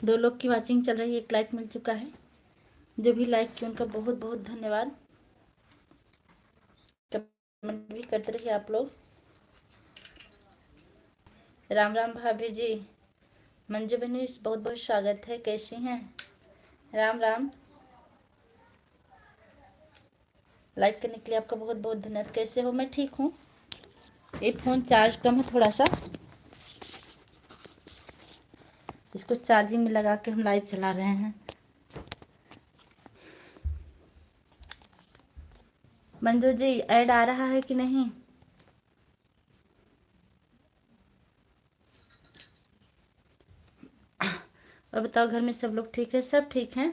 2 लोग की वॉचिंग चल रही है, 1 लाइक मिल चुका है। जो भी लाइक किए उनका बहुत बहुत धन्यवाद। कमेंट भी करते रहिए आप लोग। राम राम भाभी जी। मंजू बहनी बहुत बहुत स्वागत है, कैसी हैं? राम राम। लाइक करने के लिए आपका बहुत बहुत धन्यवाद। कैसे हो? मैं ठीक हूँ। ये फ़ोन चार्ज कम है थोड़ा सा, इसको चार्जिंग में लगा के हम लाइव चला रहे हैं। मंजू जी ऐड आ रहा है कि नहीं? और बताओ, घर में सब लोग ठीक है? सब ठीक हैं।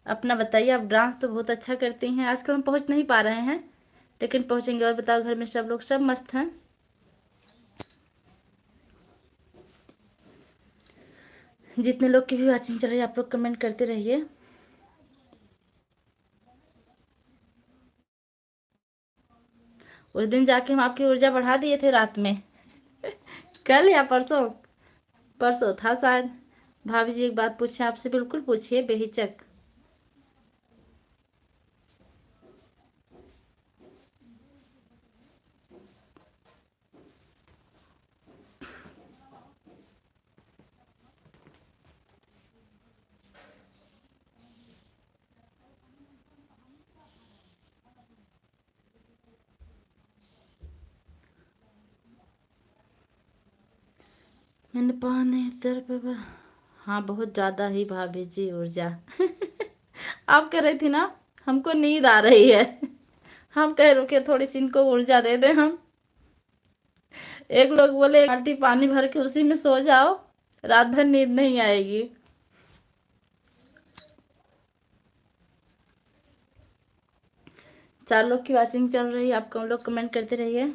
अपना बताइए। आप डांस तो बहुत अच्छा करती हैं। आजकल हम पहुंच नहीं पा रहे हैं, लेकिन पहुंचेंगे। और बताओ, घर में सब लोग सब मस्त हैं? जितने लोग की भी वॉचिंग चल रही है आप लोग कमेंट करते रहिए। उस दिन जाके हम आपकी ऊर्जा बढ़ा दिए थे रात में। कल या परसों? परसों था शायद। भाभी जी एक बात पूछे आपसे, बिल्कुल पूछिए बेहिचक। मैंने पाने तरफ। हाँ बहुत ज़्यादा ही भाभी जी ऊर्जा। आप कह रही थी ना हमको नींद आ रही है। हम कह रुके थोड़ी सी इनको ऊर्जा दे दें हम। एक लोग बोले एक बाल्टी पानी भर के उसी में सो जाओ, रात भर नींद नहीं आएगी। 4 लोग की वॉचिंग चल रही है, आप लोग कमेंट करते रहिए।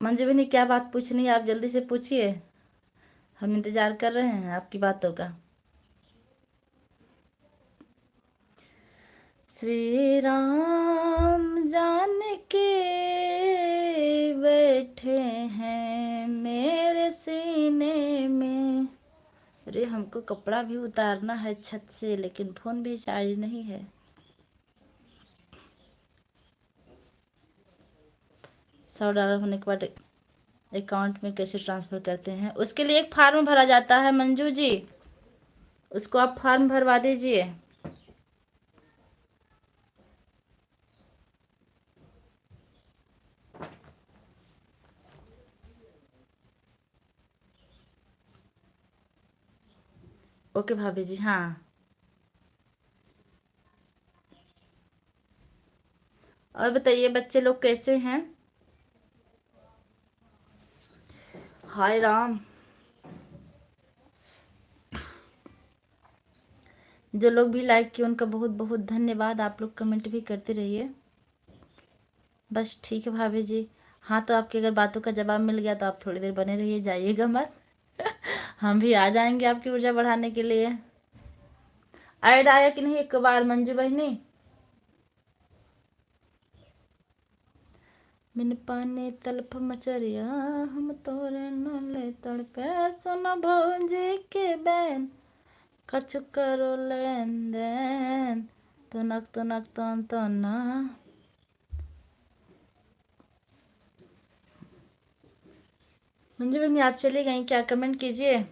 मंजू बहनी क्या बात पूछनी है आप जल्दी से पूछिए, हम इंतजार कर रहे हैं आपकी बातों का। श्री राम जान के बैठे हैं मेरे सीने में। अरे हमको कपड़ा भी उतारना है छत से, लेकिन फोन भी चार्ज नहीं है। $100 होने के बाद अकाउंट में कैसे ट्रांसफ़र करते हैं? उसके लिए एक फार्म भरा जाता है मंजू जी, उसको आप फॉर्म भरवा दीजिए। ओके भाभी जी। हाँ और बताइए बच्चे लोग कैसे हैं? हाय राम। जो लोग भी लाइक किए उनका बहुत बहुत धन्यवाद। आप लोग कमेंट भी करते रहिए। बस ठीक है भाभी जी। हाँ तो आपकी अगर बातों का जवाब मिल गया तो आप थोड़ी देर बने रहिए, जाइएगा मत। हम भी आ जाएंगे आपकी ऊर्जा बढ़ाने के लिए। ऐड आया कि नहीं एक बार मंजू बहनी? बिन पाने तलप मचरिया हम तोरे नले तड़पे सुनो भौजी के बैन कछु करो लेन देन तुनक तो ना। मंजू बहनी आप चली गई क्या? कमेंट कीजिए।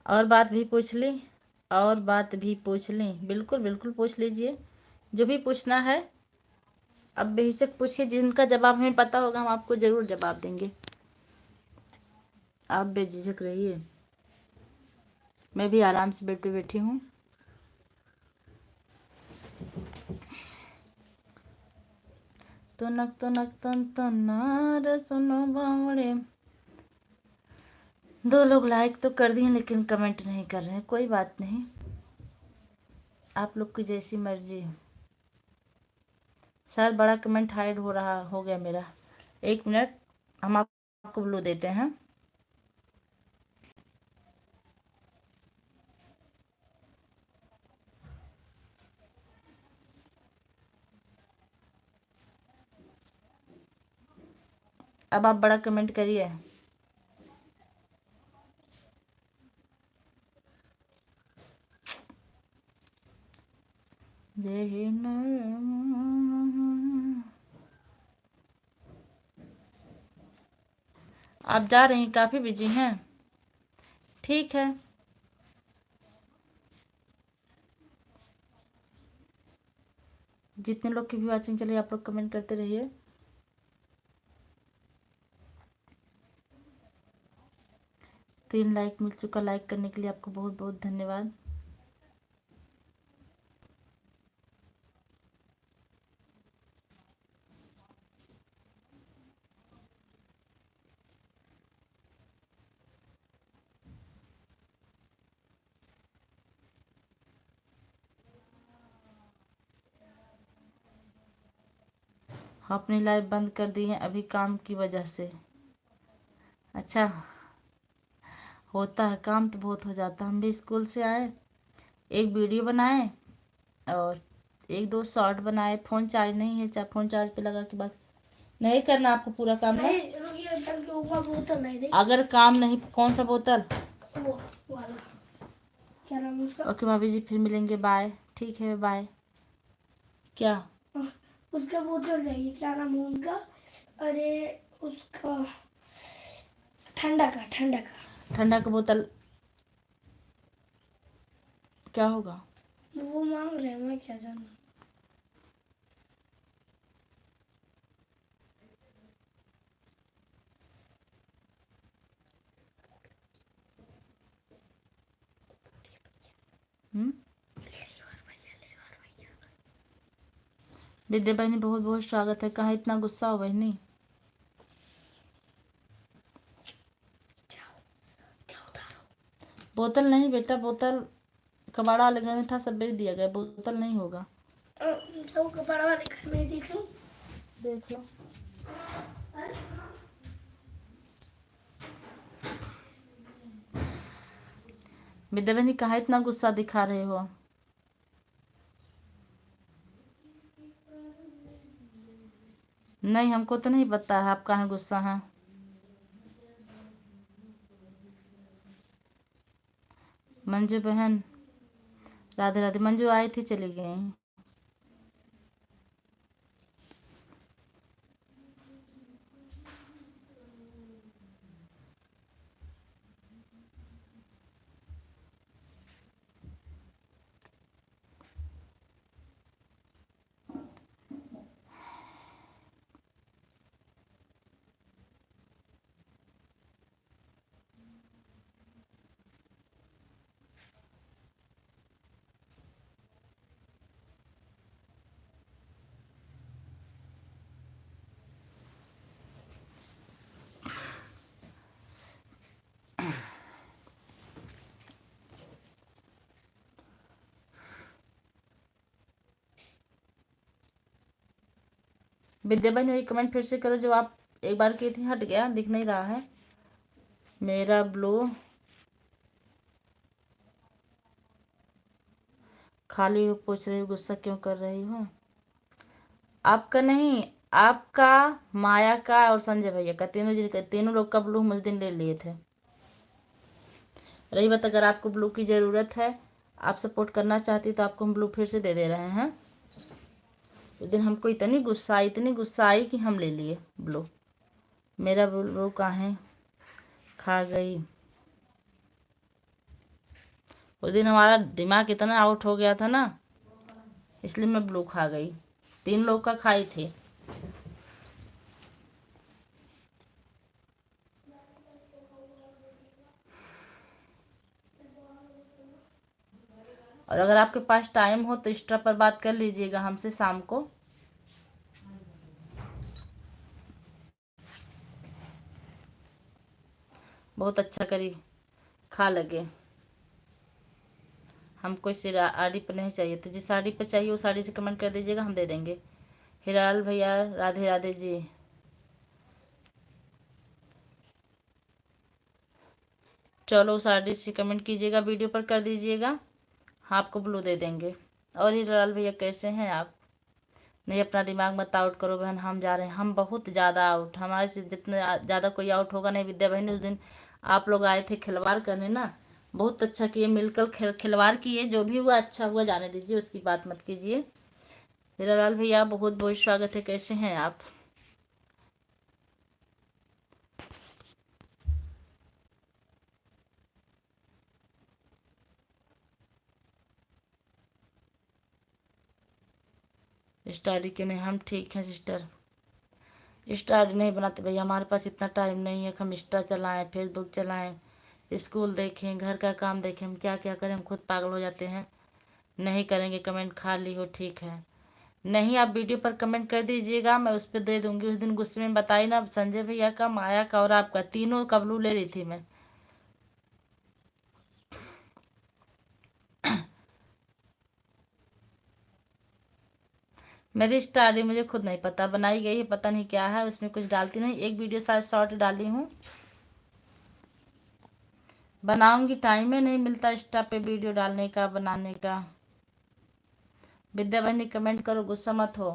और बात भी पूछ ली, और बात भी पूछ ली। बिल्कुल बिल्कुल पूछ लीजिए, जो भी पूछना है अब बेहिचक पूछिए। जिनका जवाब हमें पता होगा हम आपको ज़रूर जवाब देंगे, आप बेझिझक रहिए। मैं भी आराम से बेड पे बैठी हूँ। तुनक तुनक तन तन रे सुनो बावड़े। 2 लोग लाइक तो कर दिए लेकिन कमेंट नहीं कर रहे हैं। कोई बात नहीं, आप लोग की जैसी मर्जी। शायद बड़ा कमेंट हाइड हो गया मेरा। 1 मिनट, हम आपको ब्लू देते हैं। अब आप बड़ा कमेंट करिए। आप जा रही हैं, काफ़ी बिजी हैं। ठीक है, जितने लोग की भी वाचिंग चलिए आप लोग कमेंट करते रहिए। तीन लाइक मिल चुका। लाइक करने के लिए आपको बहुत बहुत धन्यवाद। अपनी लाइव बंद कर दी है अभी काम की वजह से। अच्छा, होता है, काम तो बहुत हो जाता है। हम भी स्कूल से आए, एक वीडियो बनाए और 1-2 शॉर्ट बनाए। फ़ोन चार्ज नहीं है, चाहे फ़ोन चार्ज पे लगा के बात नहीं करना। आपको पूरा काम है। बोतल नहीं दे। अगर काम नहीं, कौन सा बोतल? वो वाला क्या नाम है उसका? ओके भाभी जी, फिर मिलेंगे। बाय। ठीक है, बाय। क्या? उसका बोतल चाहिए, क्या नाम है उनका? अरे उसका ठंडा का बोतल। क्या होगा? वो मांग रहे हैं, मैं क्या जानूं। विद्या बहनी बहुत बहुत स्वागत है। कहाँ इतना गुस्सा हो बहनी? बोतल नहीं बेटा, बोतल कबाड़ा वाले घर में था, सब बेच दिया गया। बोतल नहीं होगा। तो कबाड़ा वाले घर में देख लो। विद्या बहनी कहाँ इतना गुस्सा दिखा रहे हो? नहीं, हमको तो नहीं पता है आप कहाँ गुस्सा हैं। मंजू बहन राधे राधे। मंजू आई थी, चली गई। विद्या बहन वही कमेंट फिर से करो जो आप एक बार की थी। हट गया, दिख नहीं रहा है मेरा ब्लू। खाली हो, पूछ रही हो गुस्सा क्यों कर रही हो? आपका नहीं, आपका, माया का और संजय भैया का, तीनों लोग का ब्लू हम उस दिन ले लिए थे। रही बात, अगर आपको ब्लू की ज़रूरत है, आप सपोर्ट करना चाहती तो आपको हम ब्लू फिर से दे रहे हैं। उस दिन हमको इतनी गुस्सा आई कि हम ले लिए ब्लू। मेरा ब्लू कहाँ खा गई। उस दिन हमारा दिमाग इतना आउट हो गया था ना, इसलिए मैं ब्लू खा गई। 3 लोग का खाई थी। और अगर आपके पास टाइम हो तो इंस्टा पर बात कर लीजिएगा हमसे शाम को। बहुत अच्छा करी, खा लगे। हमको इस साड़ी पर नहीं चाहिए, तो जिस साड़ी पर चाहिए वो साड़ी से कमेंट कर दीजिएगा, हम दे देंगे। हिराल भैया राधे राधे जी। चलो साड़ी से कमेंट कीजिएगा, वीडियो पर कर दीजिएगा, हाँ आपको ब्लू दे देंगे। और हिराल भैया कैसे हैं आप? नहीं अपना दिमाग मत आउट करो बहन, हम जा रहे हैं, हम बहुत ज़्यादा आउट, हमारे से जितना ज़्यादा कोई आउट होगा नहीं। विद्या बहन उस दिन आप लोग आए थे खिलवाड़ करने ना, बहुत अच्छा किए, मिलकर खिलवाड़ किए, जो भी हुआ अच्छा हुआ, जाने दीजिए, उसकी बात मत कीजिए। हीरालाल भैया बहुत बहुत स्वागत है, कैसे हैं आप? स्टारी क्यों नहीं, हम ठीक हैं सिस्टर। स्टारी नहीं बनाते भैया, हमारे पास इतना टाइम नहीं है कि हम इंस्टा चलाएं, फेसबुक चलाएं, स्कूल देखें, घर का काम देखें, हम क्या क्या करें, हम खुद पागल हो जाते हैं। नहीं करेंगे कमेंट, खाली हो ठीक है। नहीं आप वीडियो पर कमेंट कर दीजिएगा, मैं उस पर दे दूंगी। उस दिन गुस्से में बताई ना, संजय भैया का, माया का और आपका, तीनों का ब्लू ले रही थी मैं। मेरी स्टारी मुझे खुद नहीं पता, बनाई गई है, पता नहीं क्या है उसमें, कुछ डालती नहीं। एक वीडियो शायद शॉर्ट डाली हूँ, बनाऊंगी, टाइम ही नहीं मिलता इंस्टा पे वीडियो डालने का, बनाने का। विद्या बहनी कमेंट करो, गुस्सा मत हो।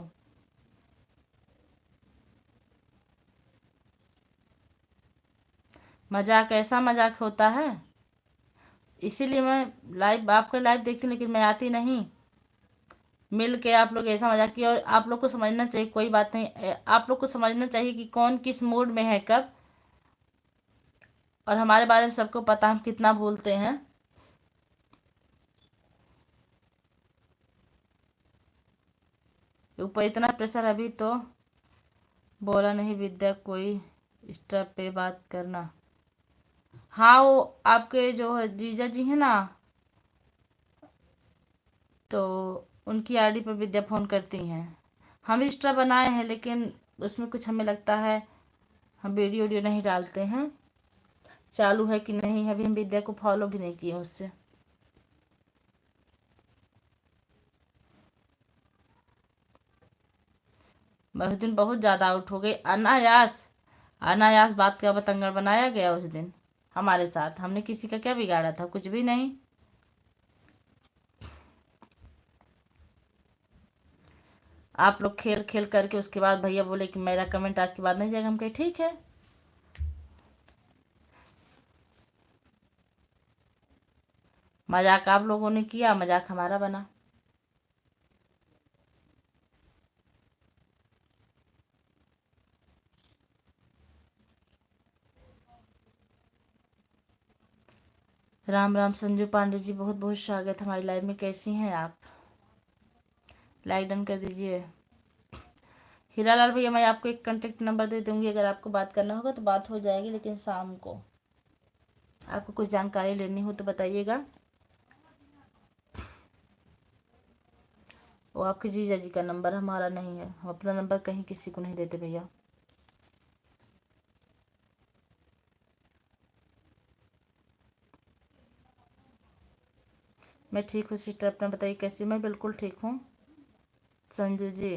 मजाक ऐसा मजाक होता है, इसीलिए मैं लाइव, आपका लाइव देखती हूँ, लेकिन मैं आती नहीं। मिल के आप लोग ऐसा मजाक किया, और आप लोग को समझना चाहिए, कोई बात नहीं, आप लोग को समझना चाहिए कि कौन किस मूड में है कब। और हमारे बारे में सबको पता, हम कितना बोलते हैं। ऊपर इतना प्रेशर, अभी तो बोला नहीं विद्या कोई इंस्टा पे बात करना। हाँ वो आपके जो है जीजा जी हैं ना, तो उनकी आईडी पर विद्या फ़ोन करती हैं। हम इंस्टा बनाए हैं, लेकिन उसमें कुछ हमें लगता है हम वीडियो वीडियो नहीं डालते हैं। चालू है कि नहीं है, अभी हम विद्या को फॉलो भी नहीं किए उससे। मैं उस दिन बहुत ज़्यादा आउट हो गई, अनायास, अनायास बात का बतंगड़ बनाया गया उस दिन हमारे साथ। हमने किसी का क्या बिगाड़ा था, कुछ भी नहीं। आप लोग खेल खेल करके उसके बाद भैया बोले कि मेरा कमेंट आज के बाद नहीं जाएगा, हम कहे ठीक है। मजाक आप लोगों ने किया, मजाक हमारा बना। राम राम संजू पांडे जी, बहुत बहुत स्वागत हमारी लाइव में, कैसी हैं आप? लाइक डन कर दीजिए। हीरालाल भैया मैं आपको एक कांटेक्ट नंबर दे दूंगी, अगर आपको बात करना होगा तो बात हो जाएगी, लेकिन शाम को। आपको कुछ जानकारी लेनी हो तो बताइएगा। वो आपके जीजा जी का नंबर, हमारा नहीं है, हम अपना नंबर कहीं किसी को नहीं देते भैया। मैं ठीक हूँ सिस्टर, अपना बताइए कैसी हूँ? मैं बिल्कुल ठीक हूँ संजू जी।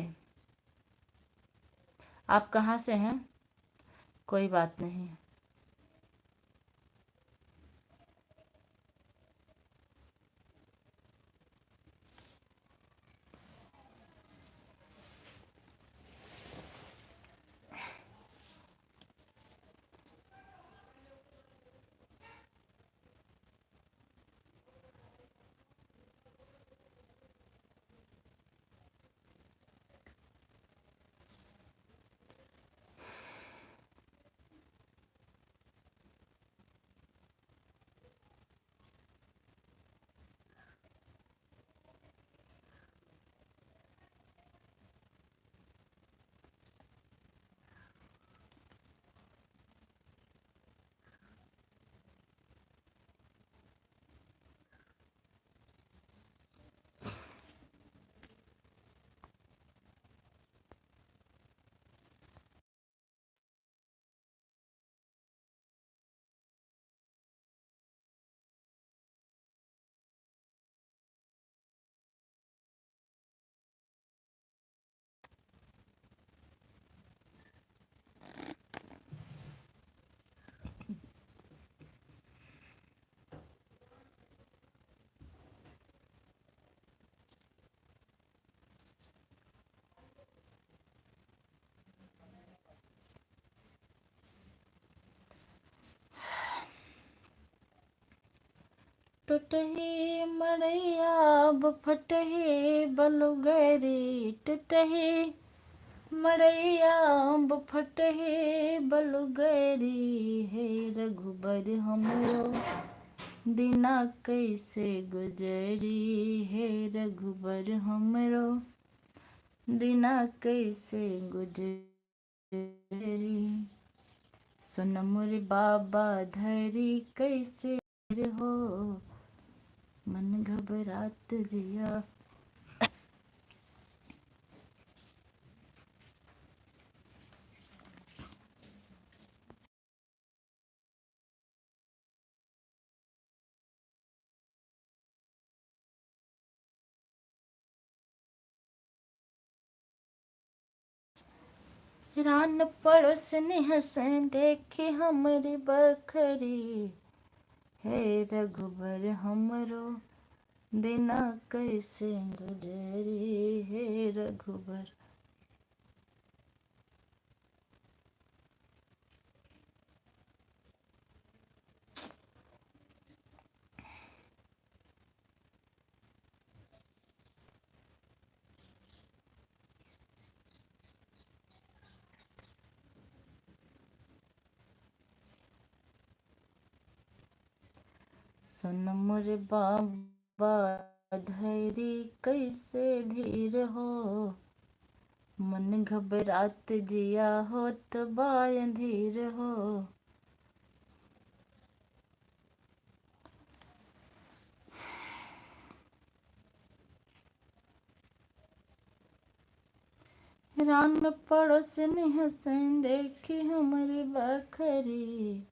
आप कहाँ से हैं? कोई बात नहीं। टूटही मड़ैया फटही बलुगरी टूटही मड़ैया फटही बलुगरी हे रघुबर हमरो दिना कैसे गुजरी हे रघुबर हमरो दिना कैसे गुजरी। सुन मोर बाबा धरी कैसे हो मन घबरात जिया। रान पड़ोसनी हंसें देखी हमरी बखरी हे रघुबर हमरो दिना कैसे गुजरी हे रघुबर। सुन मोर बाबा धैरी कैसे धीर हो मन घबरात जिया होत बाय धीर हो। रान पड़ोसनी हंसें देखी हमरी बखरी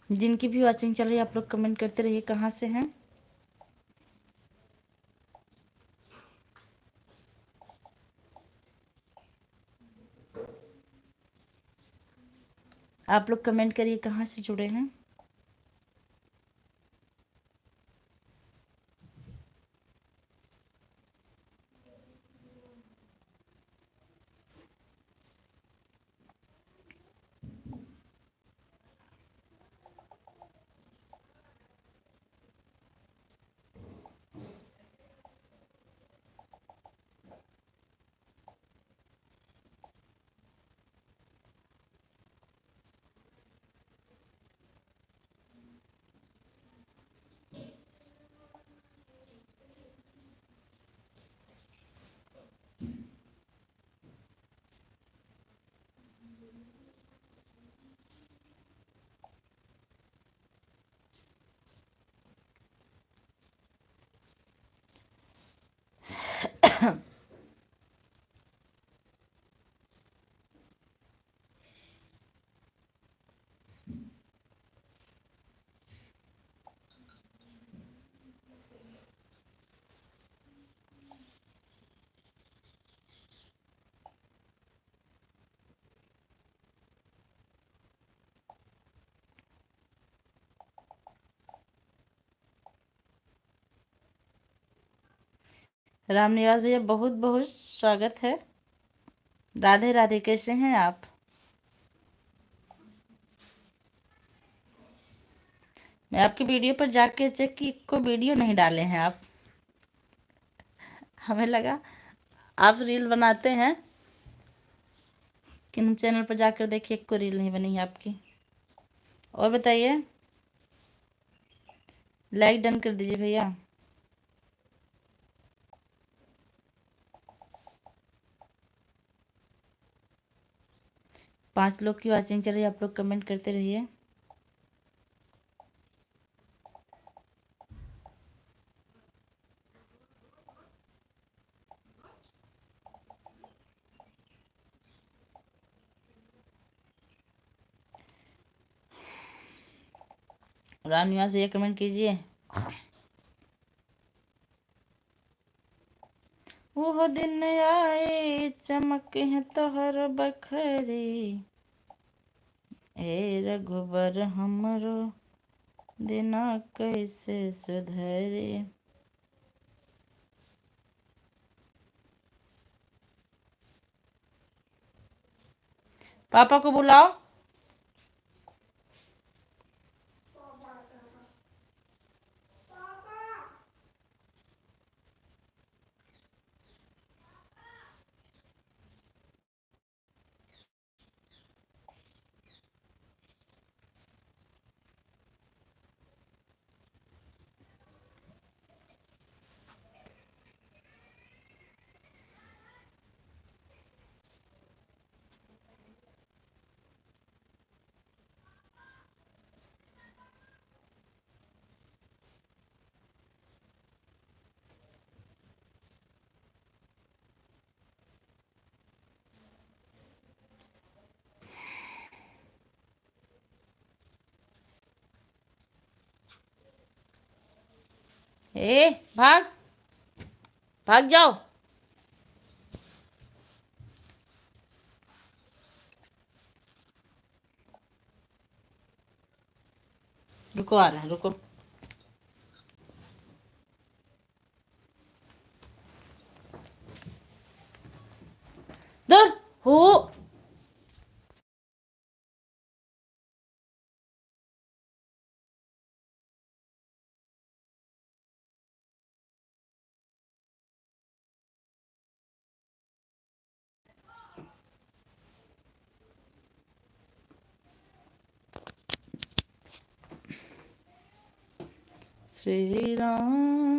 जिनकी भी वॉचिंग चल रही है आप लोग कमेंट करते रहिए कहाँ से हैं। आप लोग कमेंट करिए कहाँ से जुड़े हैं। रामनिवास भैया बहुत बहुत स्वागत है। राधे राधे, कैसे हैं आप। मैं आपकी वीडियो पर जाके चेक की को वीडियो नहीं डाले हैं आप। हमें लगा आप रील बनाते हैं, कि हम चैनल पर जाकर देखिए एक को रील नहीं बनी है आपकी। और बताइए, लाइक डन कर दीजिए भैया। पांच लोग की वॉचिंग चल रही है, आप लोग कमेंट करते रहिए। रामनिवास भैया कमेंट कीजिए। वो दिन आए चमक है तोहर बखरी, ए रघुबर हमरो दिना कैसे सुधरे। पापा को बुलाओ। ए भाग, भाग जाओ। रुको, आ रहे हैं, रुको। दर हो। श्री राम